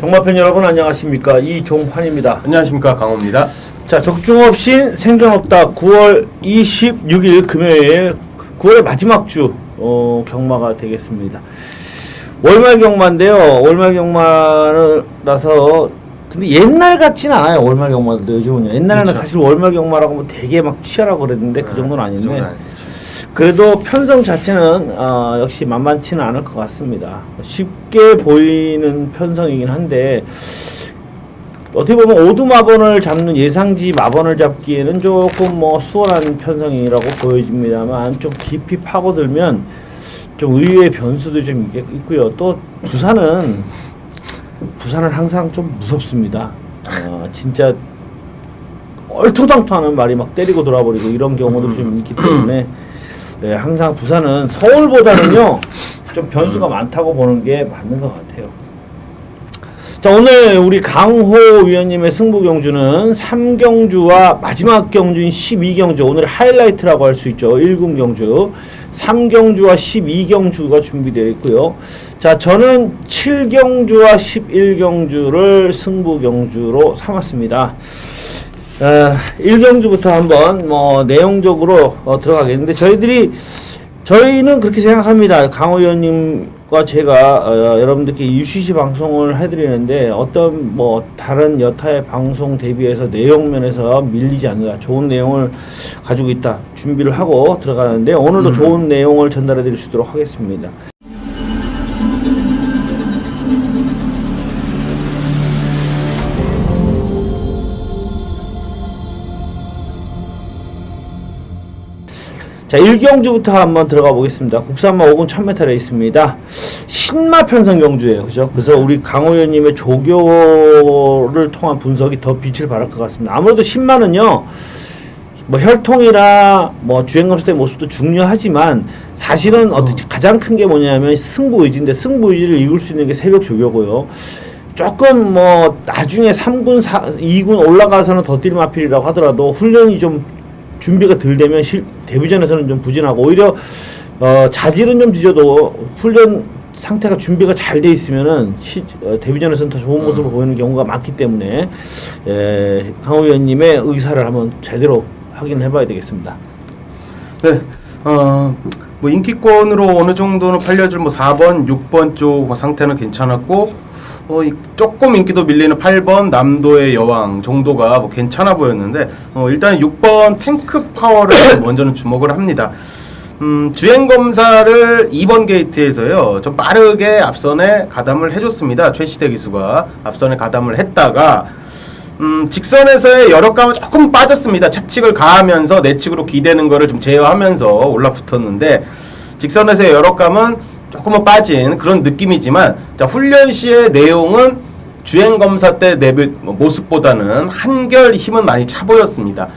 경마팬 여러분 안녕하십니까, 이종환입니다. 안녕하십니까, 강호입니다. 자, 적중없인 생겨없다 9월 26일 금요일 9월의 마지막 주 경마가 되겠습니다. 월말 경마인데요. 월말 경마라서 근데 옛날 같지는 않아요. 월말 경마도 요즘은 옛날에는 그렇죠. 사실 월말 경마라고 뭐 되게 막 치열하고 그랬는데 그 정도는 아닌데 그래도 편성 자체는 역시 만만치는 않을 것 같습니다. 쉽게 보이는 편성이긴 한데 어떻게 보면 오두마번을 잡는 예상지 마번을 잡기에는 조금 뭐 수월한 편성이라고 보여집니다만 좀 깊이 파고들면 좀 의외의 변수도 좀 있고요. 또 부산은 항상 좀 무섭습니다. 진짜 얼토당토하는 말이 막 때리고 돌아버리고 이런 경우도 좀 있기 때문에 항상 부산은 서울보다는요 좀 변수가 많다고 보는 게 맞는 것 같아요. 자, 오늘 우리 강호 위원님의 승부 경주는 3경주와 마지막 경주인 12경주, 오늘 하이라이트라고 할 수 있죠. 1군 경주 3경주와 12경주가 준비되어 있고요. 자, 저는 7경주와 11경주를 승부 경주로 삼았습니다. 1경주부터 한번 뭐 내용적으로 들어가겠는데 저희는 그렇게 생각합니다. 강호 의원님과 제가 여러분들께 UCC 방송을 해드리는데 어떤 뭐 다른 여타의 방송 대비해서 내용 면에서 밀리지 않는다, 좋은 내용을 가지고 있다 준비를 하고 들어가는데 오늘도 좋은 내용을 전달해 드릴 수 있도록 하겠습니다. 자, 1경주부터 한번 들어가 보겠습니다. 국산마 5군 1000m 레이스입니다. 신마 편성 경주예요. 그죠? 그래서 우리 강호 의원님의 조교를 통한 분석이 더 빛을 발할 것 같습니다. 아무래도 신마는요, 뭐 혈통이나 뭐 주행검사 때의 모습도 중요하지만 사실은 가장 큰 게 뭐냐면 승부 의지인데 승부 의지를 이룰 수 있는 게 새벽 조교고요. 조금 뭐 나중에 3군, 2군 올라가서는 더 뛸 마필이라고 하더라도 훈련이 좀 준비가 덜 되면 데뷔전에서는 좀 부진하고 오히려 자질은 좀 뒤져도 훈련 상태가 준비가 잘 돼 있으면은 데뷔전에서는 더 좋은 모습을 보이는 경우가 많기 때문에 강호 의원님의 의사를 한번 제대로 확인해 봐야 되겠습니다. 네, 뭐 인기권으로 어느 정도는 팔려줄 뭐 4번, 6번 쪽 상태는 괜찮았고 조금 인기도 밀리는 8번 남도의 여왕 정도가 뭐 괜찮아 보였는데 일단 6번 탱크 파워를 먼저는 주목을 합니다. 주행 검사를 2번 게이트에서요 좀 빠르게 앞선에 가담을 해줬습니다. 최시대 기수가 앞선에 가담을 했다가 직선에서의 여력감은 조금 빠졌습니다. 착측을 가하면서 내측으로 기대는 거를 좀 제어하면서 올라붙었는데 직선에서의 여력감은 조금은 빠진 그런 느낌이지만, 자, 훈련 시의 내용은 주행검사 때 모습보다는 한결 힘은 많이 차 보였습니다.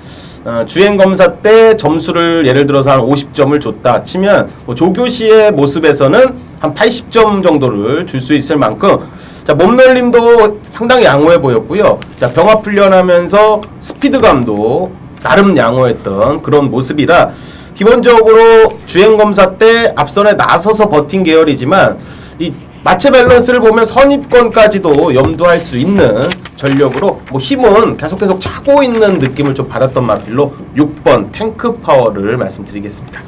주행검사 때 점수를 예를 들어서 한 50점을 줬다 치면 조교 시의 모습에서는 한 80점 정도를 줄 수 있을 만큼 자, 몸놀림도 상당히 양호해 보였고요. 자, 병합 훈련하면서 스피드감도 나름 양호했던 그런 모습이라 기본적으로 주행검사 때 앞선에 나서서 버틴 계열이지만 이 마체 밸런스를 보면 선입권까지도 염두할 수 있는 전력으로 뭐 힘은 계속 차고 있는 느낌을 좀 받았던 마필로 6번 탱크 파워를 말씀드리겠습니다.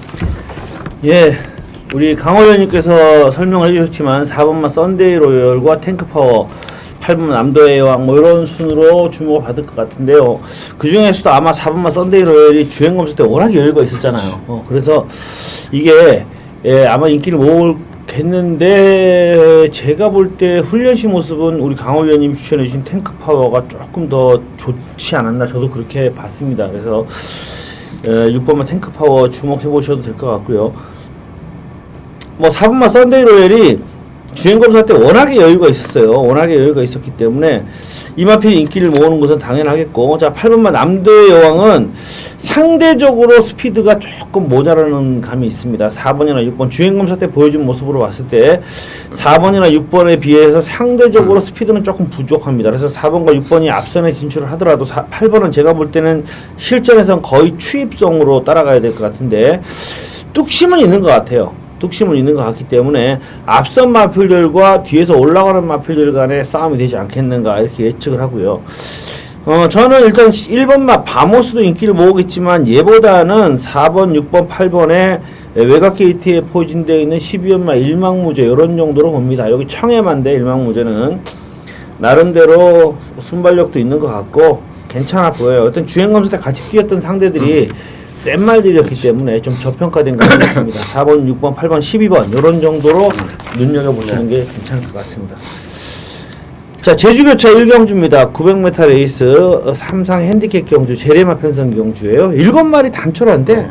예, 우리 강호 의원님께서 설명을 해주셨지만 4번만 썬데이 로열과 탱크 파워, 8번 남도의 여왕 뭐 이런 순으로 주목을 받을 것 같은데요. 그 중에서도 아마 4번만 썬데이 로열이 주행 검사 때 워낙 여유가 있었잖아요. 그래서 이게 아마 인기를 모으겠는데 제가 볼 때 훈련시 모습은 우리 강호 위원님 추천해 주신 탱크 파워가 조금 더 좋지 않았나, 저도 그렇게 봤습니다. 그래서 6번만 탱크 파워 주목해 보셔도 될 것 같고요. 뭐 4번만 썬데이 로열이 주행검사 때 워낙에 여유가 있었어요. 워낙에 여유가 있었기 때문에 이마필 인기를 모으는 것은 당연하겠고, 자, 8번만 남도의 여왕은 상대적으로 스피드가 조금 모자라는 감이 있습니다. 4번이나 6번 주행검사 때 보여준 모습으로 봤을 때 4번이나 6번에 비해서 상대적으로 스피드는 조금 부족합니다. 그래서 4번과 6번이 앞선에 진출을 하더라도 8번은 제가 볼 때는 실전에선 거의 추입성으로 따라가야 될 것 같은데 뚝심은 있는 것 같아요. 뚝심은 있는 것 같기 때문에 앞선 마필들과 뒤에서 올라가는 마필들 간의 싸움이 되지 않겠는가 이렇게 예측을 하고요. 저는 일단 1번 마 바모스도 인기를 모으겠지만 얘보다는 4번, 6번, 8번에 외곽 게이트에 포진되어 있는 12연마 일망무제 이런 정도로 봅니다. 여기 청해만데 일망무제는 나름대로 순발력도 있는 것 같고 괜찮아 보여요. 어떤 주행검사 때 같이 뛰었던 상대들이 센 말들이었기 때문에 좀 저평가된 것 같습니다. 4번, 6번, 8번, 12번 이런 정도로 눈여겨보시는 게 괜찮을 것 같습니다. 자, 제주교차 1경주입니다. 900m 레이스 삼상 핸디캡 경주 제레마 편성 경주예요. 7마리 단촐한데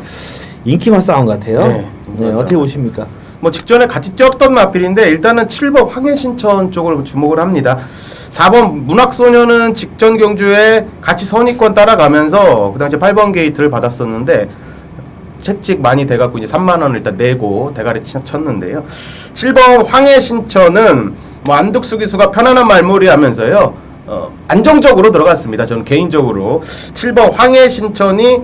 인기만 싸운 것 같아요. 네, 어떻게 보십니까? 뭐 직전에 같이 뛰었던 마필인데 일단은 7번 황해신천 쪽을 주목을 합니다. 4번 문학소녀는 직전 경주에 같이 선의권 따라가면서 그 당시에 8번 게이트를 받았었는데 채찍 많이 돼갖고 이제 3만 원을 일단 내고 대가리 쳤는데요. 7번 황해신천은 뭐 안둑수 기수가 편안한 말몰이 하면서요. 안정적으로 들어갔습니다. 저는 개인적으로 7번 황해신천이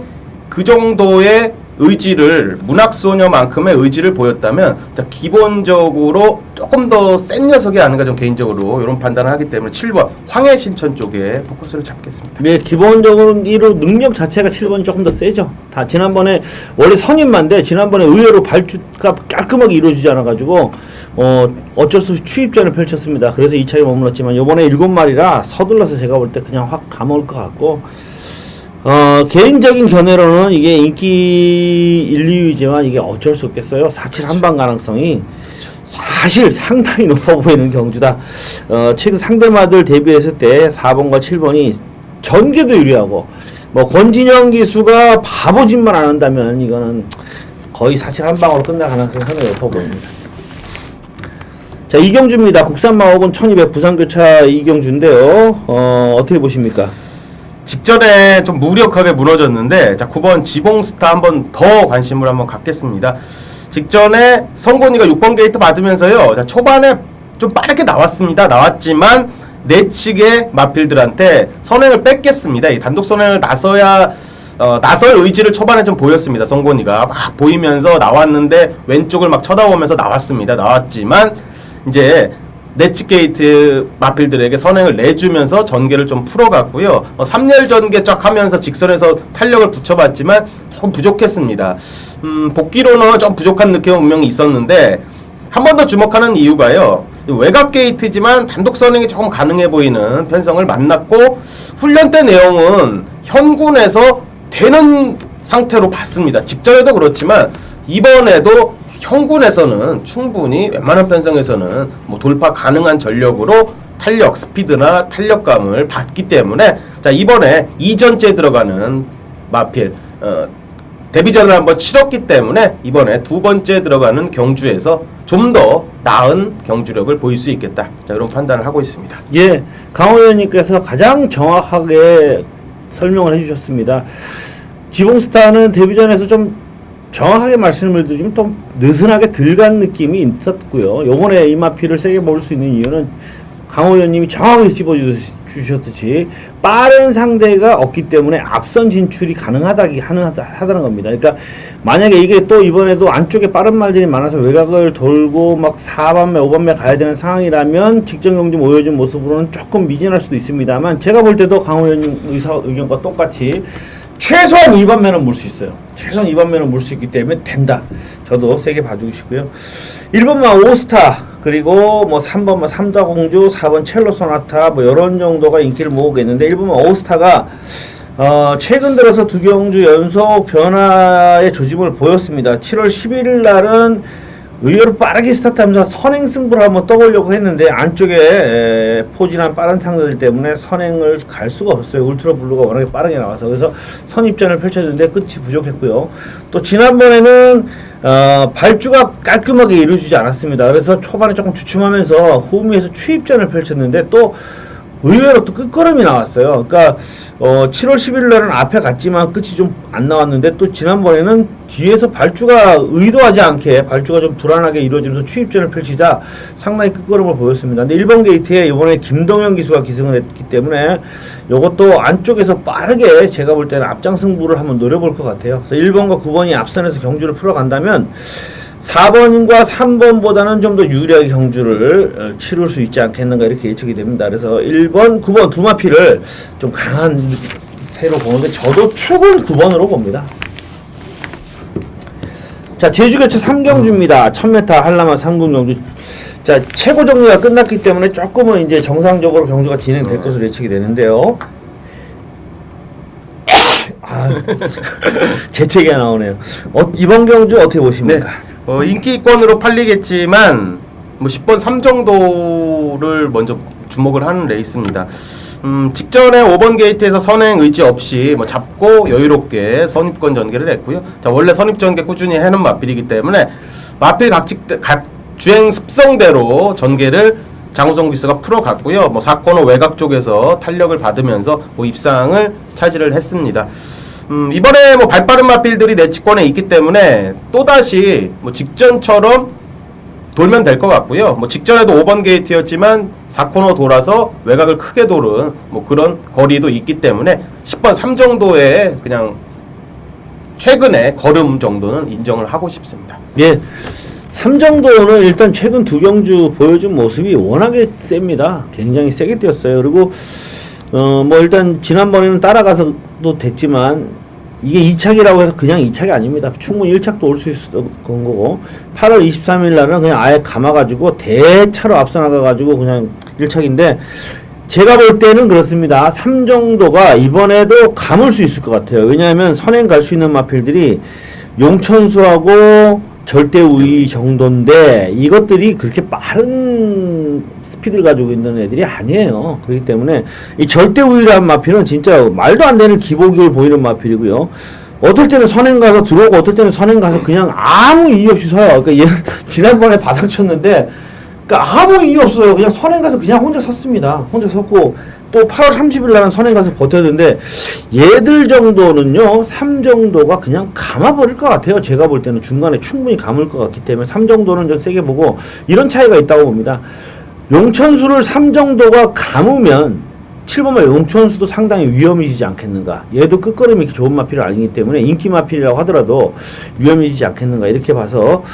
그 정도의 의지를 문학소녀만큼의 의지를 보였다면 기본적으로 조금 더 센 녀석이 아닌가 좀 개인적으로 이런 판단을 하기 때문에 7번 황해신천 쪽에 포커스를 잡겠습니다. 네, 기본적으로 이로 능력 자체가 7번이 조금 더 세죠. 다 지난번에 원래 선임만데 지난번에 의외로 발주가 깔끔하게 이루어지지 않아가지고 어쩔 수 없이 추입전을 펼쳤습니다. 그래서 2차에 머물렀지만 이번에 7마리라 서둘러서 제가 볼 때 그냥 확 감을 것 같고 개인적인 견해로는 이게 인기 1, 2위지만 이게 어쩔 수 없겠어요. 4.7 한방 가능성이 사실 상당히 높아 보이는 경주다. 최근 상대마들 대비했을 때 4번과 7번이 전개도 유리하고 뭐 권진영 기수가 바보짓만 안 한다면 이거는 거의 4.7 한방으로 끝날 가능성이 상당히 높아 보입니다. 자, 이경주입니다. 국산마옥은 1200 부산교차 이경주인데요. 어떻게 보십니까? 직전에 좀 무력하게 무너졌는데 자 9번 지봉스타 한번 더 관심을 한번 갖겠습니다. 직전에 성곤이가 6번 게이트 받으면서요. 자 초반에 좀 빠르게 나왔지만 내측의 마필들한테 선행을 뺏겠습니다. 이 단독 선행을 나설 의지를 초반에 좀 보였습니다. 성곤이가 막 보이면서 나왔는데 왼쪽을 막 쳐다보면서 나왔지만 이제 내측 게이트 마필들에게 선행을 내주면서 전개를 좀 풀어갔고요. 3열 전개 쫙 하면서 직선에서 탄력을 붙여봤지만 조금 부족했습니다. 복귀로는 좀 부족한 느낌은 분명히 있었는데 한 번 더 주목하는 이유가요. 외곽 게이트지만 단독 선행이 조금 가능해 보이는 편성을 만났고 훈련 때 내용은 현군에서 되는 상태로 봤습니다. 직전에도 그렇지만 이번에도 현군에서는 충분히 웬만한 편성에서는 뭐 돌파 가능한 전력으로 탄력, 스피드나 탄력감을 받기 때문에 자 이번에 2전째 들어가는 마필 데뷔전을 한번 치렀기 때문에 이번에 2번째 들어가는 경주에서 좀 더 나은 경주력을 보일 수 있겠다. 자 이런 판단을 하고 있습니다. 예, 강호 의원님께서 가장 정확하게 설명을 해주셨습니다. 지봉스타는 데뷔전에서 좀 정확하게 말씀을 드리면 좀 느슨하게 들간 느낌이 있었고요. 요번에 이마피를 세게 먹을 수 있는 이유는 강호 의원님이 정확하게 찝어주셨듯이 빠른 상대가 없기 때문에 앞선 진출이 가능하다는 겁니다. 그러니까 만약에 이게 또 이번에도 안쪽에 빠른 말들이 많아서 외곽을 돌고 막 4반매, 5반매 가야 되는 상황이라면 직전 경주 모여진 모습으로는 조금 미진할 수도 있습니다만 제가 볼 때도 강호 의원님 의견과 똑같이 최소한 2반매는 물 수 있어요. 최소한 2반매는 물 수 있기 때문에 된다. 저도 세게 봐주고 싶고요. 1번만 오스타 그리고 뭐 3번만 삼다공주 4번 첼로 소나타 뭐 이런 정도가 인기를 모으겠는데 1번만 오스타가 최근 들어서 두 경주 연속 변화의 조짐을 보였습니다. 7월 11일 날은 의외로 빠르게 스타트하면서 선행 승부를 한번 떠보려고 했는데 안쪽에 포진한 빠른 상대들 때문에 선행을 갈 수가 없어요. 울트라 블루가 워낙에 빠르게 나와서 그래서 선입전을 펼쳤는데 끝이 부족했고요. 또 지난번에는 발주가 깔끔하게 이루어지지 않았습니다. 그래서 초반에 조금 주춤하면서 후미에서 추입전을 펼쳤는데 또 의외로 또 끝걸음이 나왔어요. 그러니까 7월 10일 날은 앞에 갔지만 끝이 좀 안 나왔는데 또 지난번에는 뒤에서 발주가 의도하지 않게 발주가 좀 불안하게 이루어지면서 추입전을 펼치자 상당히 끝걸음을 보였습니다. 근데 1번 게이트에 이번에 김동현 기수가 기승을 했기 때문에 이것도 안쪽에서 빠르게 제가 볼 때는 앞장 승부를 한번 노려볼 것 같아요. 그래서 1번과 9번이 앞선에서 경주를 풀어간다면 4번과 3번보다는 좀 더 유리하게 경주를 치룰 수 있지 않겠는가 이렇게 예측이 됩니다. 그래서 1번, 9번 두 마피를 좀 강한 새로 보는데 저도 축은 9번으로 봅니다. 자, 제주교체 3경주입니다. 1000m 한라마 3군 경주. 자, 최고 정리가 끝났기 때문에 조금은 이제 정상적으로 경주가 진행될 것으로 예측이 되는데요. 아, 재채기가 나오네요. 이번 경주 어떻게 보십니까? 인기권으로 팔리겠지만 뭐 10번 3정도를 먼저 주목을 하는 레이스입니다. 직전에 5번 게이트에서 선행 의지 없이 뭐 잡고 여유롭게 선입권 전개를 했고요. 자, 원래 선입 전개 꾸준히 해는 마필이기 때문에 마필 각 주행 습성대로 전개를 장우성 기수가 풀어갔고요. 뭐 4코너 외곽 쪽에서 탄력을 받으면서 뭐 입상을 차지를 했습니다. 이번에 뭐 발빠른 마필들이 내치권에 있기 때문에 또다시 뭐 직전처럼 돌면 될 것 같고요. 뭐 직전에도 5번 게이트였지만 4코너 돌아서 외곽을 크게 도는 뭐 그런 거리도 있기 때문에 10번 3 정도의 그냥 최근의 걸음 정도는 인정을 하고 싶습니다. 예. 3 정도는 일단 최근 두 경주 보여준 모습이 워낙에 셉니다. 굉장히 세게 뛰었어요. 그리고 뭐 일단 지난번에는 따라가서도 됐지만 이게 2착이라고 해서 그냥 2착이 아닙니다. 충분히 1착도 올 수 있었던 거고 8월 23일 날은 그냥 아예 감아가지고 대차로 앞서 나가가지고 그냥 1착인데 제가 볼 때는 그렇습니다. 3 정도가 이번에도 감을 수 있을 것 같아요. 왜냐하면 선행 갈 수 있는 마필들이 용천수하고 절대 우위 정도인데 이것들이 그렇게 빠른 스피드를 가지고 있는 애들이 아니에요. 그렇기 때문에 이 절대 우위라는 마필은 진짜 말도 안 되는 기복을 보이는 마필이고요. 어떨 때는 선행 가서 들어오고 어떨 때는 선행 가서 그냥 아무 이유 없이 서요. 그러니까 얘 지난번에 바닥 쳤는데 그러니까 아무 이유 없어요. 그냥 선행 가서 그냥 혼자 섰습니다. 혼자 섰고 또 8월 30일 날은 선행 가서 버텼는데 얘들 정도는요 3 정도가 그냥 감아버릴 것 같아요. 제가 볼 때는 중간에 충분히 감을 것 같기 때문에 3 정도는 좀 세게 보고 이런 차이가 있다고 봅니다. 용천수를 3 정도가 감으면 7번마 용천수도 상당히 위험해지지 않겠는가. 얘도 끝걸음이 좋은 마필은 아니기 때문에 인기 마필이라고 하더라도 위험해지지 않겠는가 이렇게 봐서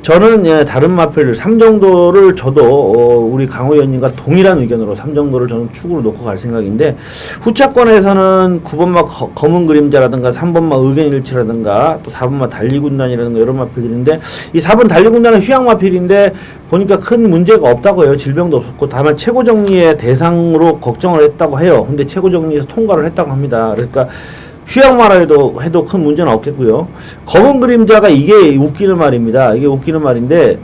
저는 예, 다른 마필 3 정도를 저도 우리 강호 의원님과 동일한 의견으로 3 정도를 저는 축으로 놓고 갈 생각인데 후차권에서는 9번마 검은 그림자라든가 3번마 의견일치라든가 또 4번마 달리군단이라든가 이런 마필들인데 이 4번 달리군단은 휴양 마필인데 보니까 큰 문제가 없다고 해요. 질병도 없었고 다만 최고 정리의 대상으로 걱정을 했다고 해요. 근데 최고 정리에서 통과를 했다고 합니다. 그러니까 휴양만 해도 큰 문제는 없겠고요. 검은 그림자가 이게 웃기는 말입니다. 이게 웃기는 말인데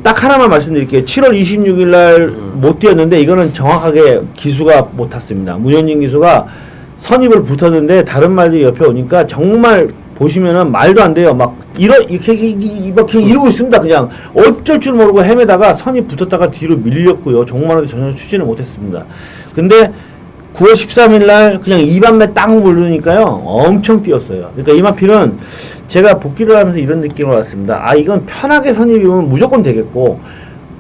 딱 하나만 말씀드릴게요. 7월 26일 날 못 뛰었는데 이거는 정확하게 기수가 못 탔습니다. 문현진 기수가 선입을 붙었는데 다른 말들이 옆에 오니까 정말 보시면은 말도 안 돼요. 막 이렇게 이러고 있습니다. 그냥 어쩔 줄 모르고 헤매다가 선입 붙었다가 뒤로 밀렸고요. 종말에도 전혀 추진을 못했습니다. 근데 9월 13일 날 그냥 2반매 땅 모르니까요 엄청 뛰었어요. 그러니까 이 마필은 제가 복귀를 하면서 이런 느낌을 받았습니다. 아 이건 편하게 선입이면 무조건 되겠고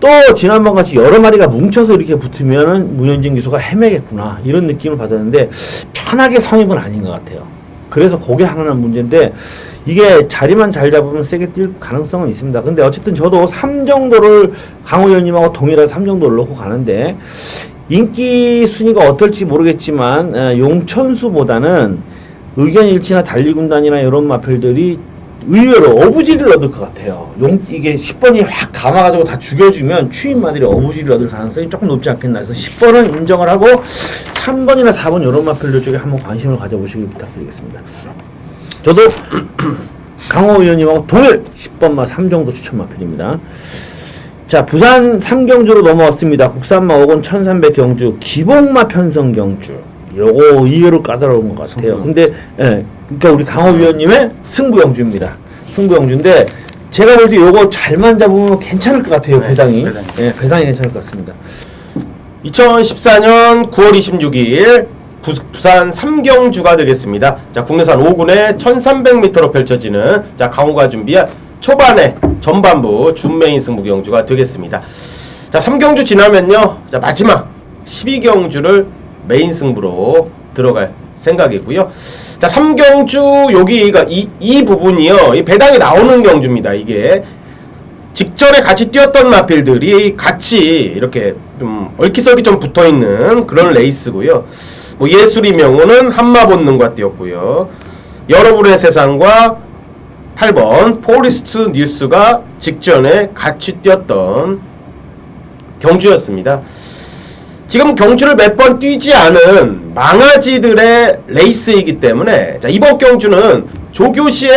또 지난번 같이 여러 마리가 뭉쳐서 이렇게 붙으면은 문현진 기수가 헤매겠구나 이런 느낌을 받았는데 편하게 선입은 아닌 것 같아요. 그래서 그게 하나는 문제인데 이게 자리만 잘 잡으면 세게 뛸 가능성은 있습니다. 근데 어쨌든 저도 3 정도를 강호 의원님하고 동일하게 3 정도를 놓고 가는데 인기 순위가 어떨지 모르겠지만 용천수보다는 의견일치나 달리군단이나 이런 마필들이 의외로 어부지를 얻을 것 같아요. 이게 10번이 확 감아가지고 다 죽여주면 추임마들이 어부지를 얻을 가능성이 조금 높지 않겠나 해서 10번은 인정을 하고 3번이나 4번 이런 마필들 쪽에 한번 관심을 가져보시길 부탁드리겠습니다. 저도 강호 의원님하고 동일 10번마 3 정도 추천 마필입니다. 자, 부산 3경주로 넘어왔습니다. 국산마 5권 1300 경주, 기복마 편성 경주. 요거 의외로 까다로운 것 같아요. 근데, 예, 그러니까 우리 강호 위원님의 승부 경주입니다. 승부 경주인데, 제가 볼 때 요거 잘만 잡으면 괜찮을 것 같아요, 배당이. 예, 배당이 괜찮을 것 같습니다. 2014년 9월 26일 부산 3경주가 되겠습니다. 자, 국내산 5군의 1300m로 펼쳐지는 자, 강호가 준비한 초반에 전반부 준메인 승부 경주가 되겠습니다. 자, 3경주 지나면요. 자, 마지막 12경주를 메인 승부로 들어갈 생각이고요. 자, 3경주 여기가 이 부분이요. 이 배당이 나오는 경주입니다. 이게 직전에 같이 뛰었던 마필들이 같이 이렇게 좀 얼기설기 좀 붙어있는 그런 레이스고요. 뭐 예술이 명호는 한마본능과 뛰었고요. 여러분의 세상과 8번 포리스트 뉴스가 직전에 같이 뛰었던 경주였습니다. 지금 경주를 몇 번 뛰지 않은 망아지들의 레이스이기 때문에 자, 이번 경주는 조교시에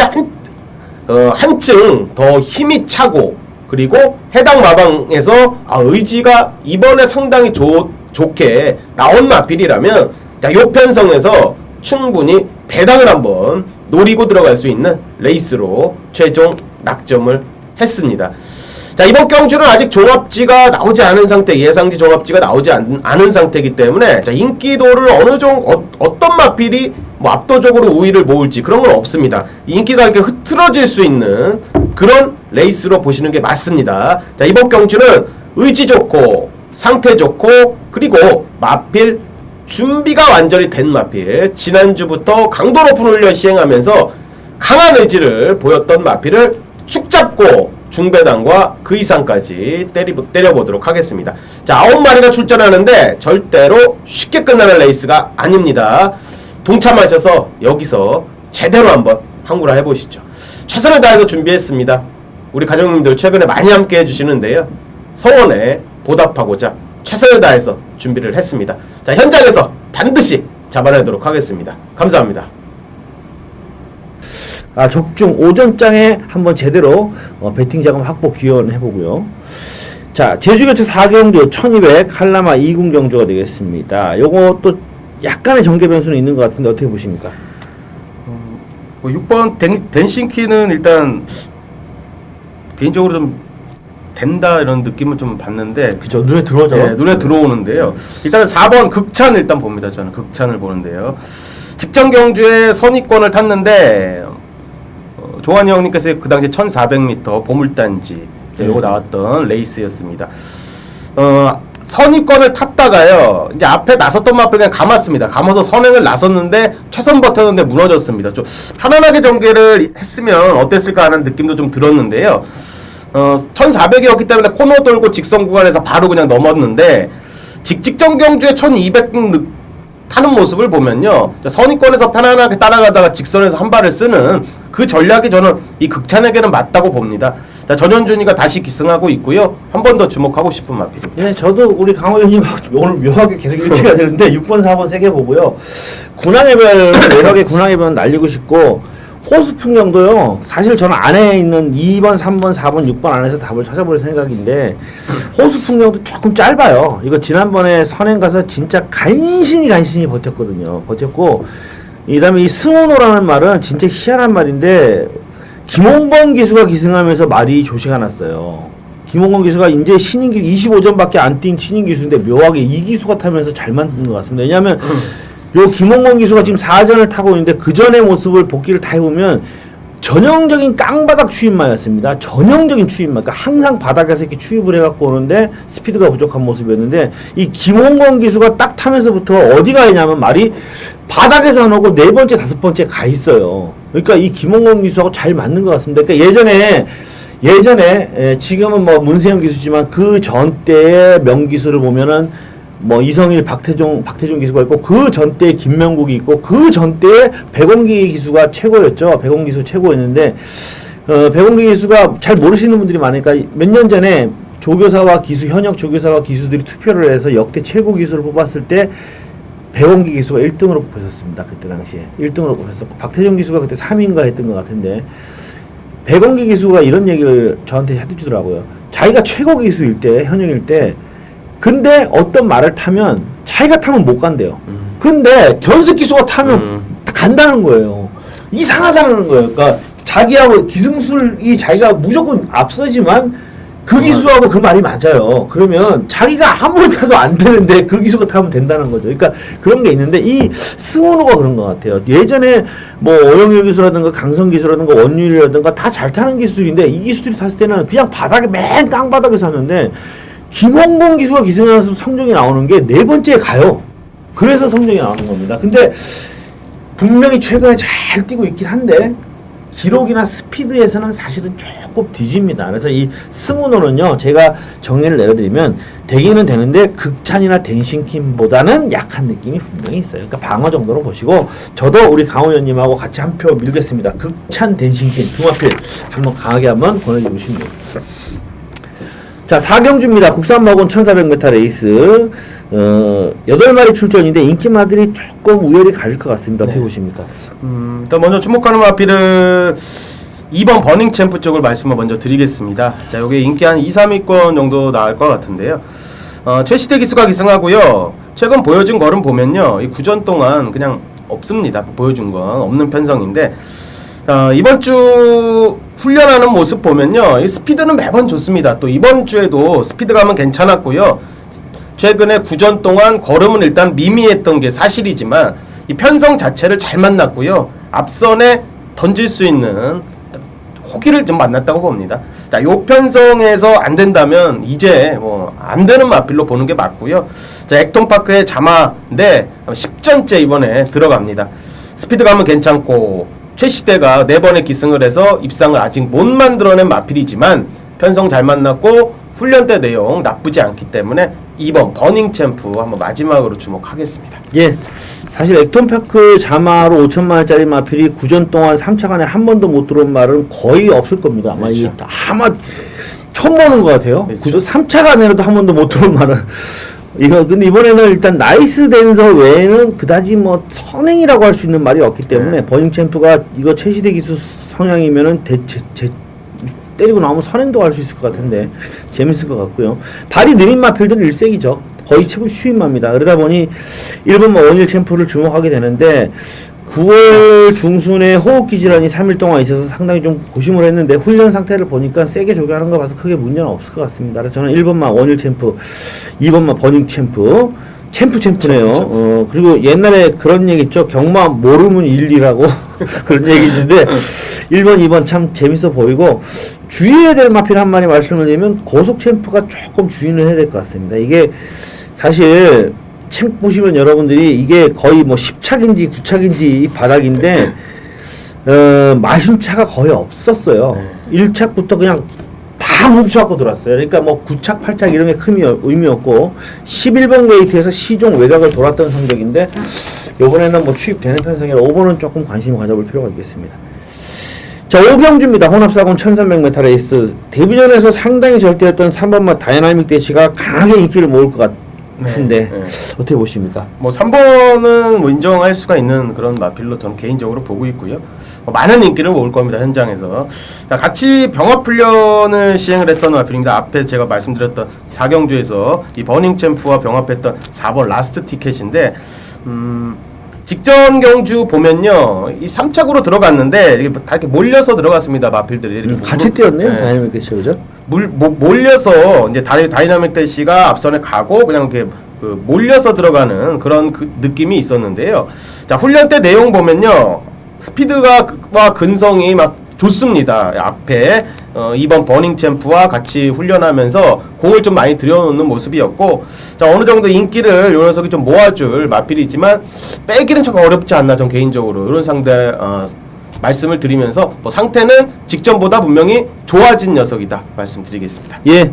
한층 더 힘이 차고 그리고 해당 마방에서 의지가 이번에 상당히 좋게 나온 마필이라면 자, 요 편성에서 충분히 배당을 한번 노리고 들어갈 수 있는 레이스로 최종 낙점을 했습니다. 자, 이번 경주는 아직 종합지가 나오지 않은 상태, 예상지 종합지가 나오지 않은 상태이기 때문에 자, 인기도를 어느 정도 어떤 마필이 뭐 압도적으로 우위를 모을지 그런 건 없습니다. 인기가 이렇게 흐트러질 수 있는 그런 레이스로 보시는 게 맞습니다. 자, 이번 경주는 의지 좋고 상태 좋고 그리고 마필 준비가 완전히 된 마필, 지난주부터 강도 높은 훈련 시행하면서 강한 의지를 보였던 마필을 쭉 잡고 중배당과 그 이상까지 때려보도록 하겠습니다. 자, 9마리가 출전하는데 절대로 쉽게 끝나는 레이스가 아닙니다. 동참하셔서 여기서 제대로 한번 항구라 해보시죠. 최선을 다해서 준비했습니다. 우리 가족님들 최근에 많이 함께 해주시는데요. 소원에 보답하고자 최선을 다해서 준비를 했습니다. 자, 현장에서 반드시 잡아내도록 하겠습니다. 감사합니다. 적중 오전장에 한번 제대로 배팅 자금 확보 기원 해보고요. 자, 제주교체 4경주 1200 한라마 2군 경주가 되겠습니다. 요것도 약간의 전개 변수는 있는 것 같은데 어떻게 보십니까? 6번 댄싱키는 일단 개인적으로 좀 된다 이런 느낌을 좀 받는데 그죠, 눈에 들어오죠. 네, 눈에 들어오는데요. 일단은 4번 극찬 일단 봅니다. 저는 극찬을 보는데요. 직전 경주에 선입권을 탔는데 조한이 형님께서 그 당시 1400m 보물단지 요거 나왔던 레이스였습니다. 선입권을 탔다가요, 이제 앞에 나섰던 마필 그냥 감았습니다. 감아서 선행을 나섰는데 최선 버텼는데 무너졌습니다. 좀 편안하게 전개를 했으면 어땠을까 하는 느낌도 좀 들었는데요. 1400이었기 때문에 코너 돌고 직선 구간에서 바로 그냥 넘었는데 직전 경주에 1200 타는 모습을 보면요, 선입권에서 편안하게 따라가다가 직선에서 한 발을 쓰는 그 전략이 저는 이 극찬에게는 맞다고 봅니다. 자, 전현준이가 다시 기승하고 있고요. 한 번 더 주목하고 싶은 마필입니다. 네, 저도 우리 강호연님 오늘 묘하게 계속 일치가 되는데 6번, 4번 3개 보고요. 군항해변 매력의 군항해변 날리고 싶고 호수 풍경도요. 사실 저는 안에 있는 2번, 3번, 4번, 6번 안에서 답을 찾아볼 생각인데 호수 풍경도 조금 짧아요. 이거 지난번에 선행 가서 진짜 간신히 버텼거든요. 버텼고 그다음에 이 승원호라는 말은 진짜 희한한 말인데 김홍건 기수가 기승하면서 말이 조시가 났어요. 김홍건 기수가 이제 신인 기수 25점밖에 안 뛴 신인 기수인데 묘하게 이 기수가 타면서 잘 만든 것 같습니다. 왜냐하면 요 김홍건 기수가 지금 4전을 타고 있는데 그 전의 모습을 복기를 다 해보면 전형적인 깡바닥 추임마였습니다. 전형적인 추임마. 그러니까 항상 바닥에서 이렇게 추입을 해갖고 오는데 스피드가 부족한 모습이었는데 이 김홍건 기수가 딱 타면서부터 어디 가 있냐면 말이 바닥에서 안 오고 4번째, 5번째 가 있어요. 그러니까 이 김홍건 기수하고 잘 맞는 것 같습니다. 그러니까 예전에 지금은 뭐 문세영 기수지만 그 전 때의 명기수를 보면은 뭐 이성일, 박태종 기수가 있고 그 전 때에 김명국이 있고 그 전 때에 백원기 기수가 최고였죠. 백원기 기수 최고였는데 백원기 기수가 잘 모르시는 분들이 많으니까 몇 년 전에 조교사와 기수 현역 조교사와 기수들이 투표를 해서 역대 최고 기수를 뽑았을 때 백원기 기수가 1등으로 뽑혔었습니다. 그때 당시에 1등으로 뽑혔었고 박태종 기수가 그때 3위인가 했던 것 같은데 백원기 기수가 이런 얘기를 저한테 해주더라고요. 자기가 최고 기수일 때 현역일 때 근데 어떤 말을 타면 자기가 타면 못 간대요. 근데 견습 기수가 타면 간다는 거예요. 이상하다는 거예요. 그러니까 자기하고 기승술이 자기가 무조건 앞서지만 그 기수하고 그 말이 맞아요. 그러면 자기가 아무리 타도 안 되는데 그 기수가 타면 된다는 거죠. 그러니까 그런 게 있는데 이 승원호가 그런 것 같아요. 예전에 뭐 오영일 기수라든가 강성 기수라든가 원율이라든가 다 잘 타는 기수들인데 이 기수들이 탔을 때는 그냥 바닥에 맨 깡바닥에서 하는데 김홍건 기수가 기승하면서 성적이 나오는 게 4번째에 가요. 그래서 성적이 나오는 겁니다. 근데 분명히 최근에 잘 뛰고 있긴 한데 기록이나 스피드에서는 사실은 조금 뒤집니다. 그래서 이 승우노는요, 제가 정리를 내려드리면 되기는 되는데 극찬이나 댄싱킴보다는 약한 느낌이 분명히 있어요. 그러니까 방어 정도로 보시고, 저도 우리 강호연님하고 같이 한 표 밀겠습니다. 극찬 댄싱킴 중화필 한번 강하게 한번 보내주시면 됩니다. 자, 4경주입니다. 국산 먹은 1400m 레이스. 8마리 출전인데 인기마들이 조금 우열이 가릴 것 같습니다. 어떻게 보십니까? 일단 먼저 주목하는 마필은 2번 버닝 챔프 쪽을 말씀을 먼저 드리겠습니다. 자, 요게 인기 한 2, 3위권 정도 나올 것 같은데요. 최시대 기수가 기승하고요. 최근 보여준 걸음 보면요, 이 구전 동안 그냥 없습니다. 보여준 건 없는 편성인데, 이번 주 훈련하는 모습 보면요, 이 스피드는 매번 좋습니다. 또 이번 주에도 스피드감은 괜찮았고요. 최근에 구전 동안 걸음은 일단 미미했던 게 사실이지만 이 편성 자체를 잘 만났고요. 앞선에 던질 수 있는 호기를 좀 만났다고 봅니다. 자, 요 편성에서 안 된다면 이제 뭐 안 되는 마필로 보는 게 맞고요. 자, 액톤파크의 자마인데 10전째 이번에 들어갑니다. 스피드감은 괜찮고 최시대가 4번의 기승을 해서 입상을 아직 못 만들어낸 마필이지만 편성 잘 만났고 훈련 때 내용 나쁘지 않기 때문에 2번 버닝 챔프 한번 마지막으로 주목하겠습니다. 예, 사실 액톤파크 자마로 5천만원짜리 마필이 구전 동안 3차간에 한 번도 못 들어온 말은 거의 없을 겁니다. 아마 그렇죠. 아마 처음 보는 것 같아요. 그렇죠. 구전 3차간에라도 한 번도 못 들어온 말은. 이거 근데 이번에는 일단 나이스 댄서 외에는 그다지 뭐 선행이라고 할 수 있는 말이 없기 때문에 버닝 챔프가 이거 최시대 기수 성향이면은 때리고 나오면 선행도 할 수 있을 것 같은데 재밌을 것 같고요. 발이 느린 마필들은 일색이죠. 거의 최고 수입마입니다. 그러다 보니 1번 원일 챔프를 주목하게 되는데 9월 중순에 호흡기 질환이 3일 동안 있어서 상당히 좀 고심을 했는데 훈련 상태를 보니까 세게 조교하는 거 봐서 크게 문제는 없을 것 같습니다. 그래서 저는 1번만 원일 챔프, 2번만 버닝 챔프네요. 그리고 옛날에 그런 얘기 있죠. 경마 모르면 1, 2라고 그런 얘기 있는데 1번, 2번 참 재밌어 보이고 주의해야 될 마필 한 마리 말씀을 드리면 고속 챔프가 조금 주의를 해야 될 것 같습니다. 이게 사실 책 보시면 여러분들이 이게 거의 뭐 10착인지 9착인지 이 바닥인데 마신차가 거의 없었어요. 1착부터 그냥 다 뭉쳐갖고 들어왔어요. 그러니까 뭐 9착, 8착 이런 게 큰 의미 없고 11번 게이트에서 시종 외곽을 돌았던 성적인데 요번에는 뭐 취입되는 편성이라 5번은 조금 관심 가져볼 필요가 있겠습니다. 자, 5경주입니다. 혼합사건 1300m 레이스. 데뷔전에서 상당히 절대였던 3번마 다이나믹 대시가 강하게 인기를 모을 것 같은데 어떻게 보십니까? 뭐 3번은 뭐 인정할 수가 있는 그런 마필로 저는 개인적으로 보고 있고요. 많은 인기를 모을 겁니다. 현장에서. 자, 같이 병합 훈련을 시행을 했던 마필입니다. 앞에 제가 말씀드렸던 4경주에서 이 버닝 챔프와 병합했던 4번 라스트 티켓인데 직전 경주 보면요, 이 3착으로 들어갔는데 이렇게 다 이렇게 몰려서 들어갔습니다. 마필들이 이렇게 같이 뛰었네요. 다이나믹 대시 그죠? 몰려서 이제 다이나믹 대시가 앞선에 가고 그냥 이렇게 몰려서 들어가는 그런 느낌이 있었는데요. 자, 훈련 때 내용 보면요, 스피드와 근성이 막 좋습니다. 앞에 2번 버닝 챔프와 같이 훈련하면서 공을 좀 많이 들여놓는 모습이었고, 자, 어느 정도 인기를 요 녀석이 좀 모아줄 마필이지만 빼기는 좀 어렵지 않나, 전 개인적으로 이런 상대 말씀을 드리면서 뭐 상태는 직전보다 분명히 좋아진 녀석이다 말씀드리겠습니다. 예.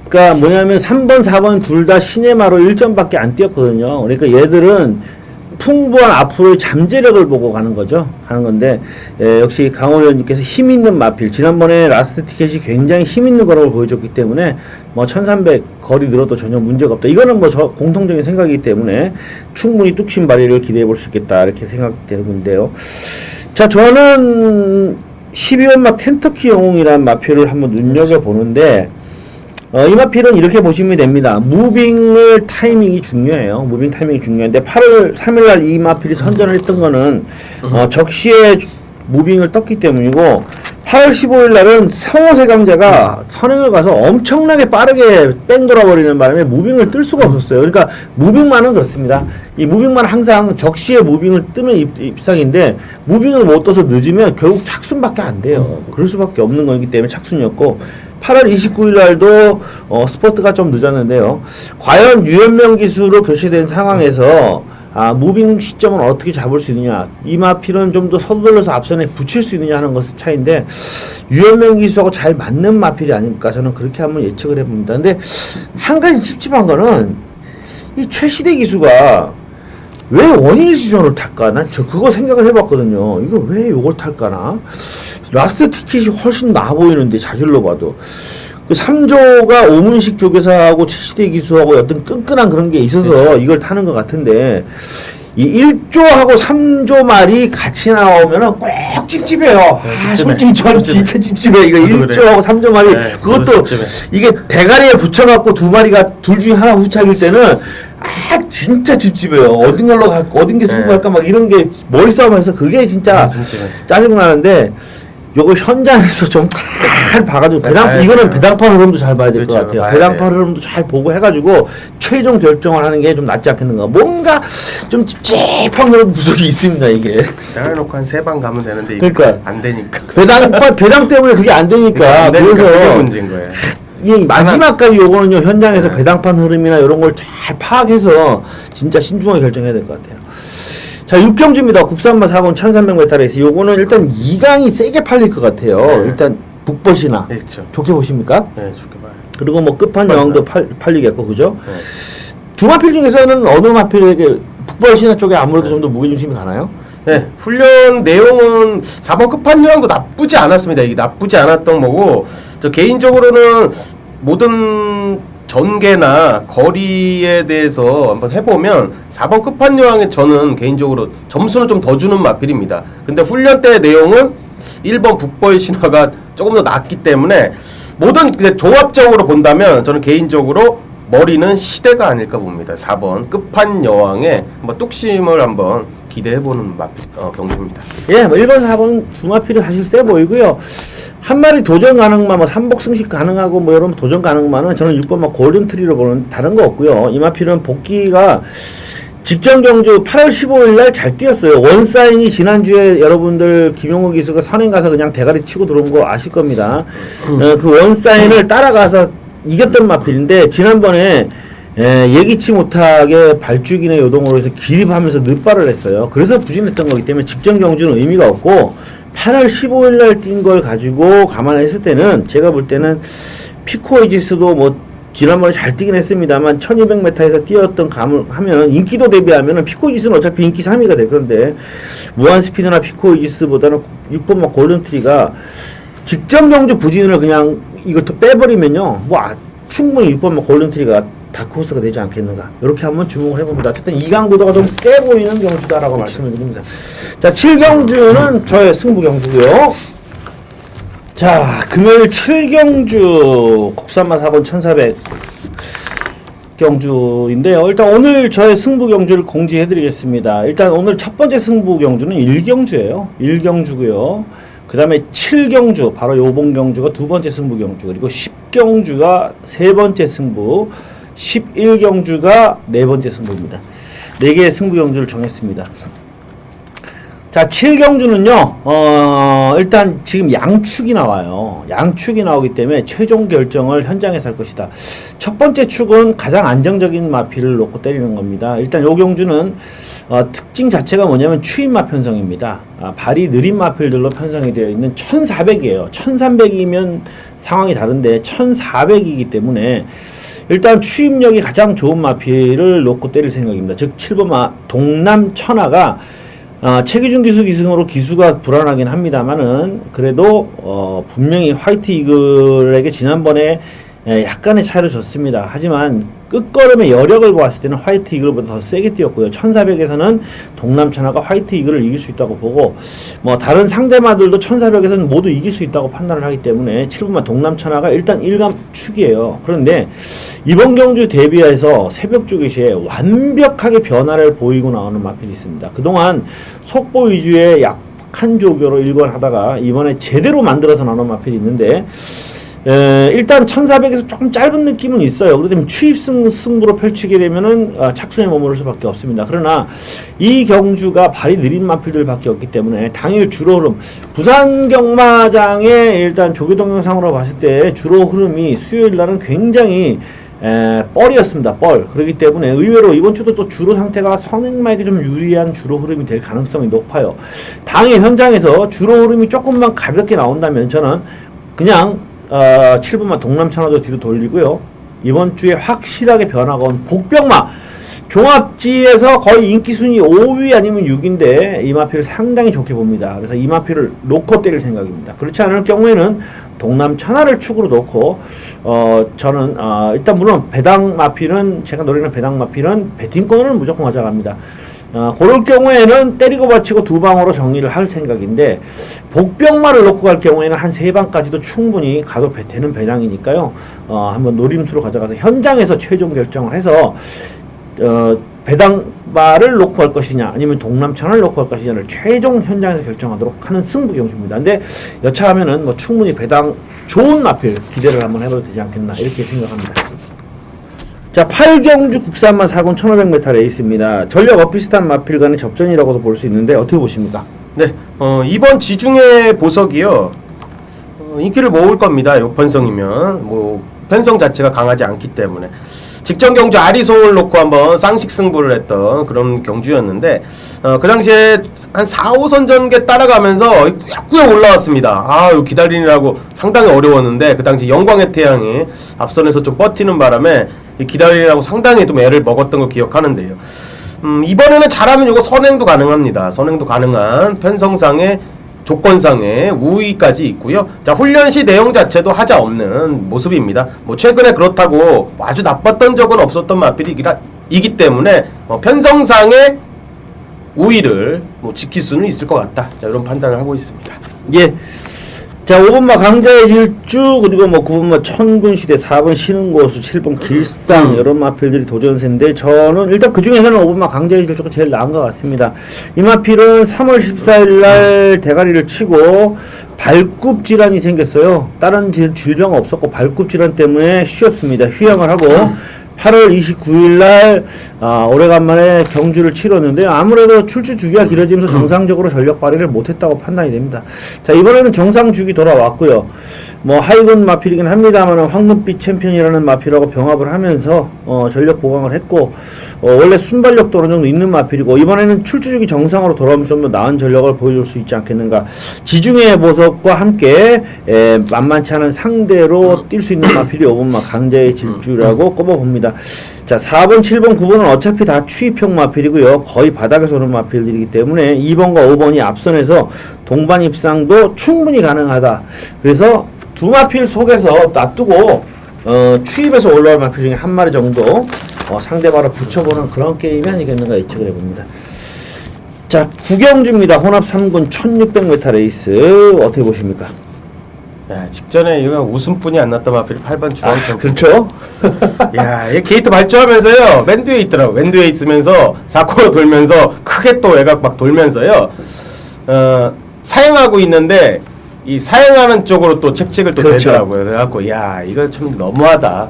그러니까 뭐냐면 3번, 4번 둘 다 시네마로 1점밖에 안 뛰었거든요. 그러니까 얘들은 풍부한 앞으로의 잠재력을 보고 가는 건데, 역시 강호연님께서 힘 있는 마필, 지난번에 라스트 티켓이 굉장히 힘 있는 거라고 보여줬기 때문에 뭐 1300 거리 늘어도 전혀 문제가 없다. 이거는 뭐 저 공통적인 생각이기 때문에 충분히 뚝심 발휘를 기대해 볼 수 있겠다 이렇게 생각되는 건데요. 자, 저는 12번마 켄터키 영웅이라는 마필을 한번 눈여겨보는데, 이 마필은 이렇게 보시면 됩니다. 무빙을 타이밍이 중요해요. 무빙 타이밍이 중요한데 8월 3일날 이 마필이 선전을 했던 거는 적시에 무빙을 떴기 때문이고, 8월 15일날은 성호세 강자가 선행을 가서 엄청나게 빠르게 뺑 돌아버리는 바람에 무빙을 뜰 수가 없었어요. 그러니까 무빙만은 그렇습니다. 이 무빙만 항상 적시에 무빙을 뜨면 입상인데 무빙을 못 떠서 늦으면 결국 착순밖에 안 돼요. 그럴 수밖에 없는 거기 때문에 착순이었고, 8월 29일 날도 스포트가 좀 늦었는데요. 과연 유연명 기수로 교체된 상황에서 무빙 시점은 어떻게 잡을 수 있느냐, 이 마필은 좀 더 서둘러서 앞선에 붙일 수 있느냐 하는 것의 차이인데 유현명 기수하고 잘 맞는 마필이 아닐까 저는 그렇게 한번 예측을 해봅니다. 근데 한 가지 찝찝한 거는 이 최시대 기수가 왜 원일 시전을 탈까? 난 저 그거 생각을 해봤거든요. 이거 왜 요걸 탈까나? 라스트 티켓이 훨씬 나아 보이는데 자질로 봐도 그 3조가 오문식 조교사하고 최시대 기수하고 어떤 끈끈한 그런 게 있어서 그렇죠. 이걸 타는 것 같은데 이 1조하고 3조 말이 같이 나오면은 꼭 찝찝해요. 솔직히 전 진짜 찝찝해. 이거 1조하고 3조 말이 네, 그것도 이게 대가리에 붙여갖고 두 마리가 둘 중에 하나 후착일 때는 진짜 찝찝해요. 어딘 걸로 갈까, 어딘 게 승부할까 막 이런 게 머리싸움에서 그게 진짜 짜증나는데 요거 현장에서 좀 잘 봐가지고 이거는 배당판 흐름도 잘 봐야 될 것 그렇죠, 같아요. 배당판 흐름도 잘 보고 해가지고 최종 결정을 하는 게 좀 낫지 않겠는가. 뭔가 좀 찝찝한 그런 구석이 있습니다 이게. 해놓고 한 3방 가면 되는데 그러니까 안 되니까. 배당 때문에 그게 안 되니까. 그래서 그게 문제인 거예요. 이 마지막까지 요거는요 현장에서 배당판 흐름이나 이런 걸 잘 파악해서 진짜 신중하게 결정해야 될 것 같아요. 자, 6경주입니다. 국산마 4권 1300m 레이스. 요거는 일단 2강이 세게 팔릴 것 같아요. 네. 일단 북벗이나 그렇죠. 좋게 보십니까? 네, 좋게 봐요. 그리고 뭐 끝판왕도 팔리겠고 그죠? 네. 두 마필 중에서는 어느 마필에게 북벗이나 쪽에 아무래도 좀 더 무게중심이 가나요? 네, 훈련 내용은 4번 끝판왕도 나쁘지 않았습니다. 이게 나쁘지 않았던 거고, 저 개인적으로는 모든 전개나 거리에 대해서 한번 해보면 4번 끝판왕에 저는 개인적으로 점수는 좀 더 주는 마필입니다. 근데 훈련 때 내용은 1번 북벌 신화가 조금 더 낫기 때문에 모든 종합적으로 본다면 저는 개인적으로 머리는 시대가 아닐까 봅니다. 4번 끝판여왕의 한번 뚝심을 한번 기대해보는 경주입니다. 예, 뭐 1번, 4번 두 마필은 사실 세 보이고요. 한 마리 도전 가능마, 뭐 3복 승식 가능하고 뭐 여러분 도전 가능마는 저는 6번 막 골든트리로 보는 다른 거 없고요. 이 마필은 복귀가 직전 경주 8월 15일 날 잘 뛰었어요. 원사인이 지난주에 여러분들 김용호 기수가 선행 가서 그냥 대가리 치고 들어온 거 아실 겁니다. 그 원사인을 따라가서 이겼던 마필인데 지난번에 예기치 못하게 발주기나 요동으로 해서 기립하면서 늦발을 했어요. 그래서 부진했던 거기 때문에 직전 경주는 의미가 없고 8월 15일 날 뛴 걸 가지고 감안했을 때는 제가 볼 때는 피코이지스도 뭐 지난번에 잘 뛰긴 했습니다만 1200m에서 뛰었던 감을 하면 인기도 대비하면 피코이지스는 어차피 인기 3위가 될 건데 무한스피드나 피코이지스보다는 6번 막 골든트리가 직전 경주 부진을 그냥 이것도 빼버리면요 뭐 충분히 6번 막 골든트리가 다크호스가 되지 않겠는가 이렇게 한번 주목을 해봅니다. 어쨌든 2강 구도가 좀 세 보이는 경주다라고 말씀을 드립니다. 자 7경주는 저의 승부 경주고요. 자 금요일 7경주 국산마 4권 1400 경주인데요. 일단 오늘 저의 승부 경주를 공지해 드리겠습니다. 일단 오늘 첫 번째 승부 경주는 1경주예요 1경주고요 그 다음에 7경주 바로 요번 경주가 두 번째 승부 경주, 그리고 10경주가 세 번째 승부, 11경주가 네 번째 승부입니다. 4개의 승부 경주를 정했습니다. 자 7경주는요 일단 지금 양축이 나와요. 양축이 나오기 때문에 최종 결정을 현장에서 할 것이다. 첫 번째 축은 가장 안정적인 마필을 놓고 때리는 겁니다. 일단 요 경주는 특징 자체가 뭐냐면 추임마 편성입니다. 발이 느린 마필들로 편성이 되어 있는 1400이에요 1300이면 상황이 다른데 1400이기 때문에 일단 추임력이 가장 좋은 마필을 놓고 때릴 생각입니다. 즉 7번 동남 천하가 최기준 기수 기승으로 기수가 불안하긴 합니다만은 그래도 분명히 화이트 이글에게 지난번에 약간의 차이를 줬습니다. 하지만 끝걸음의 여력을 보았을 때는 화이트 이글보다 더 세게 뛰었고요. 1400에서는 동남천하가 화이트 이글을 이길 수 있다고 보고 뭐 다른 상대마들도 1400에서는 모두 이길 수 있다고 판단을 하기 때문에 7번마 동남천하가 일단 1감 축이에요. 그런데 이번 경주 대비해서 새벽 주기 시에 완벽하게 변화를 보이고 나오는 마필이 있습니다. 그동안 속보 위주의 약한 조교로 일관하다가 이번에 제대로 만들어서 나오는 마필이 있는데 일단 1400에서 조금 짧은 느낌은 있어요. 그렇다면 추입 승부로 펼치게 되면은 착순에 머무를 수밖에 없습니다. 그러나 이 경주가 발이 느린 마필들 밖에 없기 때문에 당일 주로 흐름 부산 경마장의 일단 조교 동영상으로 봤을 때 주로 흐름이 수요일 날은 굉장히 뻘이었습니다. 뻘. 그렇기 때문에 의외로 이번 주도 또 주로 상태가 선행마에게 좀 유리한 주로 흐름이 될 가능성이 높아요. 당일 현장에서 주로 흐름이 조금만 가볍게 나온다면 저는 그냥 7분만 동남천화도 뒤로 돌리고요. 이번 주에 확실하게 변화가 온 복병마 종합지에서 거의 인기순위 5위 아니면 6위인데 이마피를 상당히 좋게 봅니다. 그래서 이마피를 놓고 때릴 생각입니다. 그렇지 않을 경우에는 동남천하를 축으로 놓고 저는 일단 물론 배당마필은 제가 노리는 배당마필은 배팅권을 무조건 가져갑니다. 그럴 경우에는 때리고 받치고 두 방으로 정리를 할 생각인데 복병마를 놓고 갈 경우에는 한 세 방까지도 충분히 가도 되는 배당이니까요. 한번 노림수로 가져가서 현장에서 최종 결정을 해서 배당마를 놓고 갈 것이냐 아니면 동남천을 놓고 갈 것이냐를 최종 현장에서 결정하도록 하는 승부 경주입니다. 근데 여차하면은 뭐 충분히 배당 좋은 마필 기대를 한번 해봐도 되지 않겠나 이렇게 생각합니다. 자, 8경주 국산마 4군 1500m 레이스입니다. 전력 엇비슷한 마필 간의 접전이라고도 볼 수 있는데 어떻게 보십니까? 네, 이번 지중해 보석이요 인기를 모을 겁니다. 요 편성이면 뭐 편성 자체가 강하지 않기 때문에 직전 경주 아리송을 놓고 한번 쌍식 승부를 했던 그런 경주였는데 그 당시에 한 4, 5선 전개 따라가면서 꾸역꾸역 올라왔습니다. 기다리느라고 상당히 어려웠는데 그 당시 영광의 태양이 앞선에서 좀 버티는 바람에 기다리느라고 상당히 좀 애를 먹었던 걸 기억하는데요. 이번에는 잘하면 이거 선행도 가능합니다. 선행도 가능한 편성상의 조건상의 우위까지 있고요. 자, 훈련 시 내용 자체도 하자 없는 모습입니다. 뭐 최근에 그렇다고 아주 나빴던 적은 없었던 마필이기 때문에 편성상의 우위를 지킬 수는 있을 것 같다. 자, 이런 판단을 하고 있습니다. 예. 자, 5번마 강자의 질주, 그리고 뭐 9번마 천군시대, 4번 신흥고수, 7번 길상 이런 마필들이 도전세인데 저는 일단 그 중에서는 5번마 강자의 질주가 제일 나은 것 같습니다. 이 마필은 3월 14일 날 대가리를 치고 발굽 질환이 생겼어요. 다른 질병 없었고 발굽 질환 때문에 쉬었습니다. 휴양을 하고 8월 29일 날 오래간만에 경주를 치렀는데요. 아무래도 출주 주기가 길어지면서 정상적으로 전력 발휘를 못했다고 판단이 됩니다. 자, 이번에는 정상 주기 돌아왔고요. 뭐 하이군 마필이긴 합니다만 황금빛 챔피언이라는 마필하고 병합을 하면서 전력 보강을 했고 원래 순발력도 어느 정도 있는 마필이고 이번에는 출주 주기 정상으로 돌아오면 좀 더 나은 전력을 보여줄 수 있지 않겠는가. 지중해 보석과 함께 만만치 않은 상대로 뛸 수 있는 마필이 5번마 강자의 질주라고 꼽아봅니다. 자, 4번, 7번, 9번은 어차피 다 추입형 마필이고요. 거의 바닥에서 오는 마필들이기 때문에 2번과 5번이 앞선에서 동반 입상도 충분히 가능하다. 그래서 두 마필 속에서 놔두고 추입해서 올라올 마필 중에 한 마리 정도 상대방을 붙여보는 그런 게임이 아니겠는가 예측을 해봅니다. 자, 구경주입니다. 혼합 3군 1600m 레이스 어떻게 보십니까? 야, 직전에 이거 웃음뿐이 안 났던 마필 8번 중앙점. 그렇죠. 야, 얘 게이트 발주하면서요. 맨 뒤에 있더라고. 맨 뒤에 있으면서 4코너 돌면서 크게 또 외곽 막 돌면서요. 사행하고 있는데 이 사행하는 쪽으로 또 책책을 또 그렇죠. 대더라고요. 그래갖고 야, 이거 참 너무하다.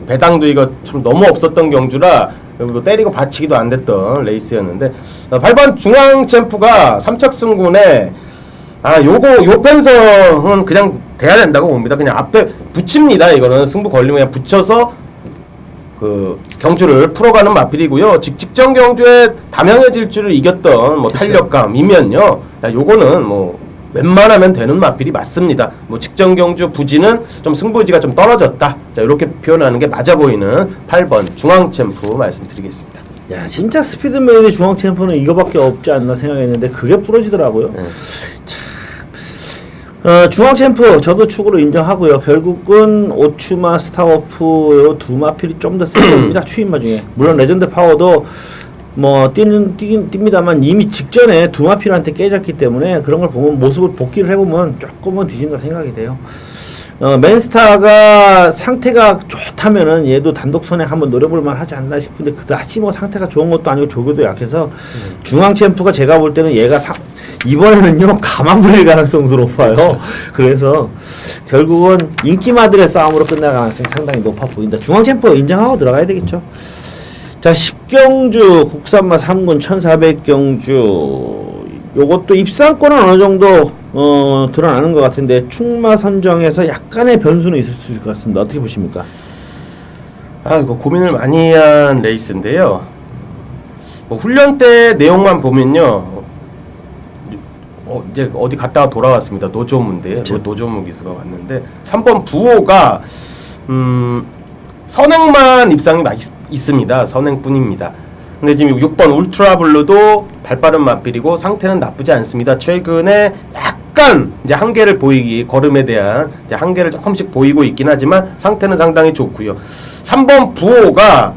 배당도 이거 참 너무 없었던 경주라 또 때리고 받치기도 안 됐던 레이스였는데 8번 중앙 챔프가 3척 승군에 요 편성은 그냥 돼야 된다고 봅니다. 그냥 앞에 붙입니다. 이거는 승부 걸리면 그냥 붙여서 그 경주를 풀어가는 마필이고요. 직전 경주에 담양의 질주를 이겼던 뭐 탄력감이면요. 요거는 뭐 웬만하면 되는 마필이 맞습니다. 뭐 직전 경주 부지는 좀 승부지가 좀 떨어졌다. 자, 이렇게 표현하는 게 맞아 보이는 8번 중앙 챔프 말씀드리겠습니다. 야, 진짜 스피드맨의 중앙 챔프는 이거밖에 없지 않나 생각했는데 그게 부러지더라고요. 중앙 챔프 저도 축으로 인정하고요. 결국은 오추마, 스타워프 두 마필이 좀 더 센 겁니다. 추인마 중에. 물론 레전드 파워도 뭐 뜁니다만 이미 직전에 두 마필한테 깨졌기 때문에 그런 걸 보면 모습을 복귀를 해보면 조금은 뒤진다 생각이 돼요. 맨스타가 상태가 좋다면은 얘도 단독 선행 한번 노려볼만 하지 않나 싶은데 그다지 뭐 상태가 좋은 것도 아니고 조교도 약해서 중앙 챔프가 제가 볼 때는 얘가 이번에는요 가만 부릴 가능성도 높아요. 그렇죠. 그래서 결국은 인기마들의 싸움으로 끝날 가능성이 상당히 높아 보인다. 중앙 챔프 인정하고 들어가야 되겠죠. 자, 10경주 국산마 3군 1400경주 요것도 입상권은 어느 정도 드러나는 것 같은데 충마 선정에서 약간의 변수는 있을 수 있을 것 같습니다. 어떻게 보십니까? 이거 고민을 많이 한 레이스인데요. 뭐 훈련 때 내용만 보면요. 이제 어디 갔다가 돌아왔습니다. 노조무인데요. 그렇죠. 노조무 기수가 왔는데 3번 부호가 선행만 입상이 있습니다. 선행뿐입니다. 근데 지금 6번 울트라블루도 발빠른 마필이고 상태는 나쁘지 않습니다. 최근에 약간 이제 한계를 걸음에 대한 이제 한계를 조금씩 보이고 있긴 하지만 상태는 상당히 좋고요. 3번 부호가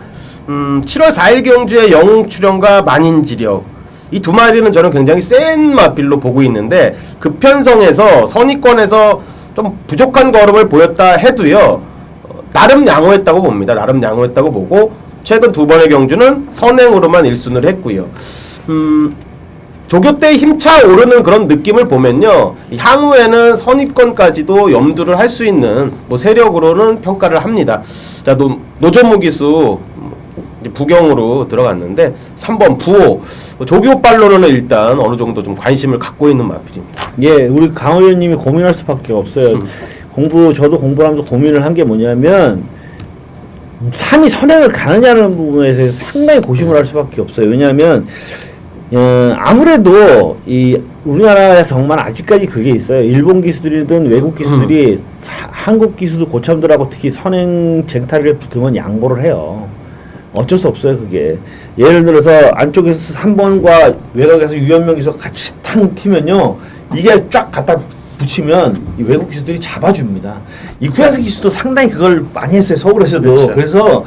7월 4일 경주의 영웅 출연과 만인지력 이 두 마리는 저는 굉장히 센 마필로 보고 있는데 그 편성에서 선위권에서 좀 부족한 걸음을 보였다 해도요. 나름 양호했다고 봅니다. 나름 양호했다고 보고 최근 두 번의 경주는 선행으로만 1순을 했고요. 조교 때 힘차 오르는 그런 느낌을 보면요. 향후에는 선입권까지도 염두를 할 수 있는 뭐 세력으로는 평가를 합니다. 자, 노조무 기수 부경으로 들어갔는데 3번 부호 조교빨로는 일단 어느 정도 좀 관심을 갖고 있는 마필입니다. 예, 우리 강 의원님이 고민할 수밖에 없어요. 저도 공부를 하면서 고민을 한 게 뭐냐면 산이 선행을 가느냐는 부분에 대해서 상당히 고심을 할 수밖에 없어요. 왜냐하면 아무래도 이 우리나라 경마는 아직까지 그게 있어요. 일본 기수들이든 외국 기수들이 한국 기수도 고참들하고 특히 선행 쟁탈을 붙으면 양보를 해요. 어쩔 수 없어요, 그게. 예를 들어서 안쪽에서 3번과 외곽에서 유현명 기수가 같이 탕 튀면요. 이게 쫙 갖다 붙이면 이 외국 기수들이 잡아줍니다. 이 구야스 기수도 상당히 그걸 많이 했어요, 서울에서도. 그렇죠. 그래서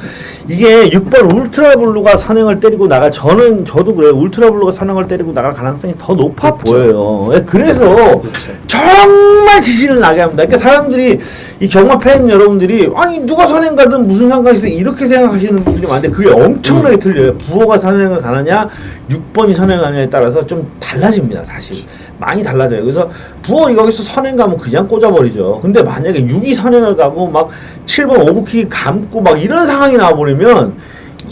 이게 6번 울트라블루가 선행을 때리고 저도 그래요. 울트라블루가 선행을 때리고 나갈 가능성이 더 높아 그렇죠. 보여요. 예, 그래서 그렇죠. 정말 지시를 나게 합니다. 그러니까 사람들이 이 경마 팬 여러분들이 아니 누가 선행 가든 무슨 상관이 있어 이렇게 생각하시는 분들이 많은데 그게 엄청나게 틀려요. 부호가 선행을 가느냐 6번이 선행을 가느냐에 따라서 좀 달라집니다. 사실 많이 달라져요. 그래서 부호 여기서 선행 가면 그냥 꽂아버리죠. 근데 만약에 6이 선행을 가고 막 7번 오브킥 감고 막 이런 상황이 나와버리면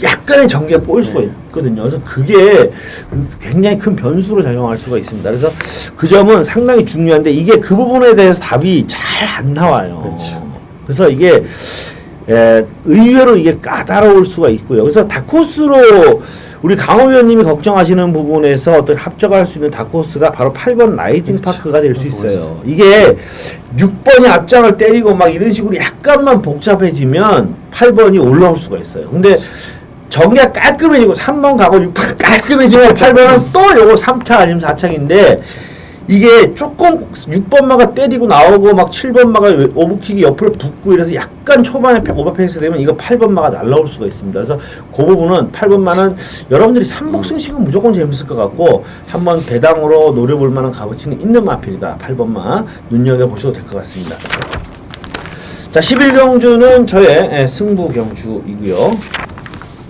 약간의 전개가 꼬일 수가 있거든요. 그래서 그게 굉장히 큰 변수로 작용할 수가 있습니다. 그래서 그 점은 상당히 중요한데 이게 그 부분에 대해서 답이 잘 안 나와요. 그렇죠. 그래서 이게 의외로 이게 까다로울 수가 있고요. 그래서 다코스로 우리 강호 의원님이 걱정하시는 부분에서 어떤 합적할 수 있는 다코스가 바로 8번 라이징 파크가 될 수 있어요. 이게 6번이 앞장을 때리고 막 이런 식으로 약간만 복잡해지면 8번이 올라올 수가 있어요. 근데 전개가 깔끔해지고 3번 가고 6번 깔끔해지면 8번은 또 요거 3차 아니면 4차인데 이게 조금 6번마가 때리고 나오고 막 7번마가 오버킥이 옆으로 붙고 이래서 약간 초반에 오버페이스 되면 이거 8번마가 날라올 수가 있습니다. 그래서 그 부분은 8번마는 여러분들이 삼복승식은 무조건 재밌을 것 같고 한번 배당으로 노려볼 만한 값어치는 있는 마필이다. 8번마 눈여겨보셔도 될 것 같습니다. 자, 11경주는 저의 승부 경주이고요.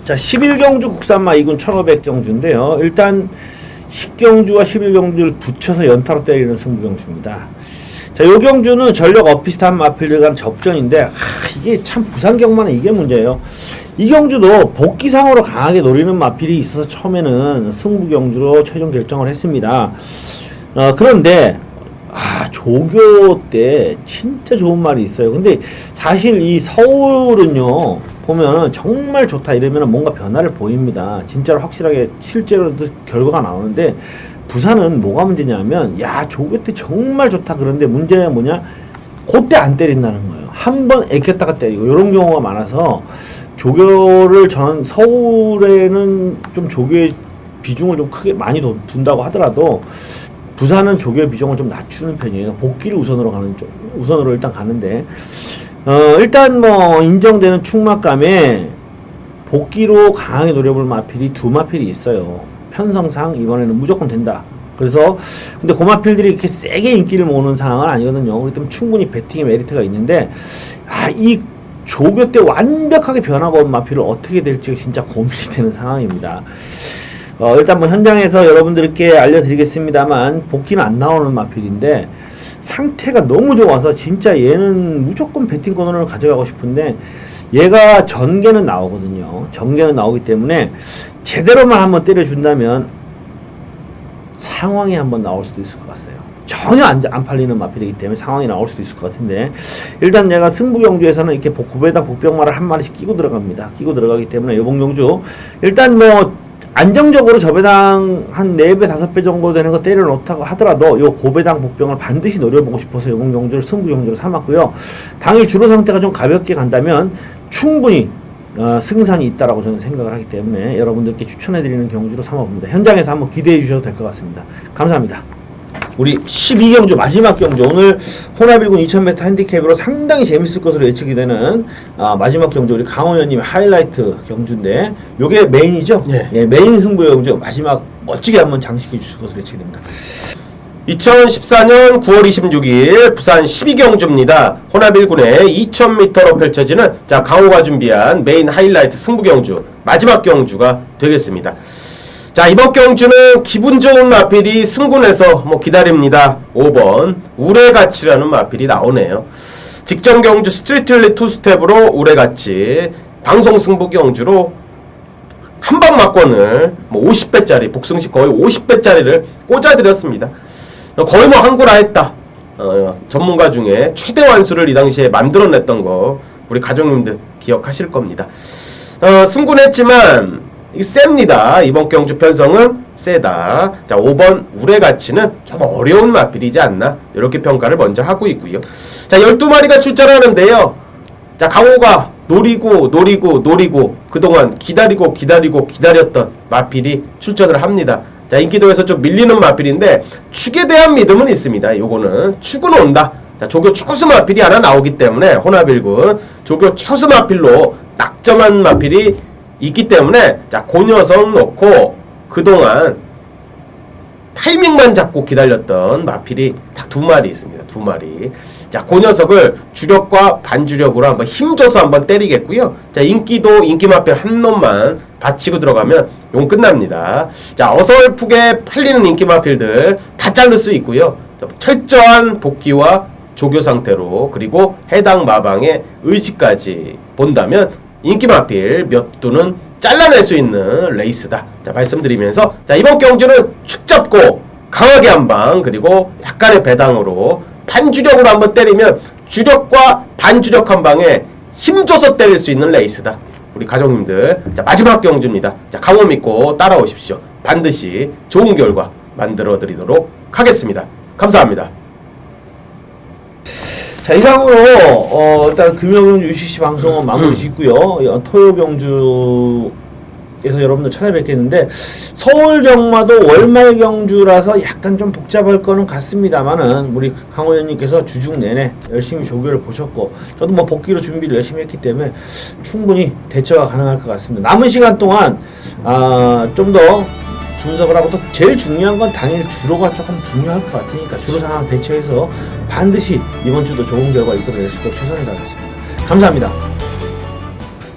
자, 11경주 국산마 2군 1500경주인데요. 일단 10경주와 11경주를 붙여서 연타로 때리는 승부경주입니다. 자, 요 경주는 전력 엇비슷한 마필들 간 접전인데 이게 참 부산 경마는 이게 문제예요. 이 경주도 복귀상으로 강하게 노리는 마필이 있어서 처음에는 승부경주로 최종 결정을 했습니다. 그런데 조교 때 진짜 좋은 말이 있어요. 근데 사실 이 서울은요 보면 정말 좋다 이러면 뭔가 변화를 보입니다. 진짜로 확실하게 실제로도 결과가 나오는데 부산은 뭐가 문제냐면 조교 때 정말 좋다 그런데 문제가 뭐냐 그때 안 때린다는 거예요. 한 번 애꼈다가 때리고 이런 경우가 많아서 조교를 저는 서울에는 좀 조교의 비중을 좀 크게 많이 둔다고 하더라도 부산은 조교의 비중을 좀 낮추는 편이에요. 복귀를 우선으로 일단 가는데 일단 뭐 인정되는 충막감에 복귀로 강하게 노려볼 마필이 두 마필이 있어요. 편성상 이번에는 무조건 된다. 그래서 근데 그 마필들이 이렇게 세게 인기를 모으는 상황은 아니거든요. 그렇기 때문에 충분히 배팅의 메리트가 있는데 이 조교 때 완벽하게 변화가 온 마필을 어떻게 될지 진짜 고민이 되는 상황입니다. 일단 뭐 현장에서 여러분들께 알려드리겠습니다만 복귀는 안 나오는 마필인데 상태가 너무 좋아서 진짜 얘는 무조건 배팅권으로 가져가고 싶은데 얘가 전개는 나오거든요. 전개는 나오기 때문에 제대로만 한번 때려준다면 상황이 한번 나올 수도 있을 것 같아요. 전혀 안 팔리는 마필이기 때문에 상황이 나올 수도 있을 것 같은데, 일단 내가 승부 경주에서는 이렇게 고배당 복병마를 한 마리씩 끼고 들어갑니다. 끼고 들어가기 때문에 요번 경주 일단 뭐 안정적으로 저배당 한 4배 5배 정도 되는 거 때려놓다고 하더라도 요 고배당 복병을 반드시 노려보고 싶어서 요번 경주를 승부 경주로 삼았고요. 당일 주로 상태가 좀 가볍게 간다면 충분히 승산이 있다라고 저는 생각을 하기 때문에 여러분들께 추천해드리는 경주로 삼아봅니다. 현장에서 한번 기대해 주셔도 될 것 같습니다. 감사합니다. 우리 12경주 마지막 경주, 오늘 호나빌군 2000m 핸디캡으로 상당히 재밌을 것으로 예측이 되는 마지막 경주, 우리 강호연님의 하이라이트 경주인데 요게 메인이죠? 예. 메인 승부 경주 마지막 멋지게 한번 장식해 주실 것으로 예측이 됩니다. 2014년 9월 26일 부산 12경주입니다. 호나빌군의 2000m로 펼쳐지는 강호가 준비한 메인 하이라이트 승부 경주 마지막 경주가 되겠습니다. 자, 이번 경주는 기분 좋은 마필이 승군에서 기다립니다. 5번 우레가치라는 마필이 나오네요. 직전 경주 스트리트리 투스텝으로 우레가치, 방송 승부 경주로 한방 막권을 50배짜리, 복승식 거의 50배짜리를 꽂아드렸습니다. 거의 한구라 했다. 전문가 중에 최대 완수를 이 당시에 만들어냈던 거 우리 가족님들 기억하실 겁니다. 승군했지만 셉니다. 이번 경주 편성은 세다. 자, 5번 우레가치는 좀 어려운 마필이지 않나, 이렇게 평가를 먼저 하고 있고요. 자, 12마리가 출전하는데요. 자, 강호가 노리고 그동안 기다렸던 마필이 출전을 합니다. 자, 인기도에서 좀 밀리는 마필인데 축에 대한 믿음은 있습니다. 요거는 축은 온다. 자, 조교 초수 마필이 하나 나오기 때문에 호나빌군 조교 초수 마필로 낙점한 마필이 있기 때문에, 자, 그 녀석 놓고 그동안 타이밍만 잡고 기다렸던 마필이 딱 2마리 있습니다. 2마리. 자, 그 녀석을 주력과 반주력으로 한번 힘줘서 한번 때리겠고요. 자, 인기 마필 한 놈만 받치고 들어가면 용 끝납니다. 자, 어설프게 팔리는 인기 마필들 다 자를 수 있고요. 자, 철저한 복귀와 조교 상태로, 그리고 해당 마방의 의지까지 본다면 인기 마필 몇 두는 잘라낼 수 있는 레이스다. 자, 말씀드리면서, 자, 이번 경주는 축 잡고 강하게 한 방, 그리고 약간의 배당으로 반주력으로 한번 때리면 주력과 반주력 한 방에 힘줘서 때릴 수 있는 레이스다. 우리 가족님들, 자, 마지막 경주입니다. 자, 강호 믿고 따라오십시오. 반드시 좋은 결과 만들어 드리도록 하겠습니다. 감사합니다. 자, 이상으로 일단 금요경 UCC 방송은 마무리 짓고요. 토요 경주에서 여러분들 찾아뵙겠는데, 서울 경마도 월말 경주라서 약간 좀 복잡할 거는 같습니다만은 우리 강호연님께서 주중 내내 열심히 조교를 보셨고, 저도 복귀로 준비를 열심히 했기 때문에 충분히 대처가 가능할 것 같습니다. 남은 시간 동안 좀 더 분석을 하고, 또 제일 중요한 건 당일 주로가 조금 중요할 것 같으니까 주로 상황 대처해서 반드시 이번 주도 좋은 결과 이끌어낼 수 있도록 최선을 다하겠습니다. 감사합니다.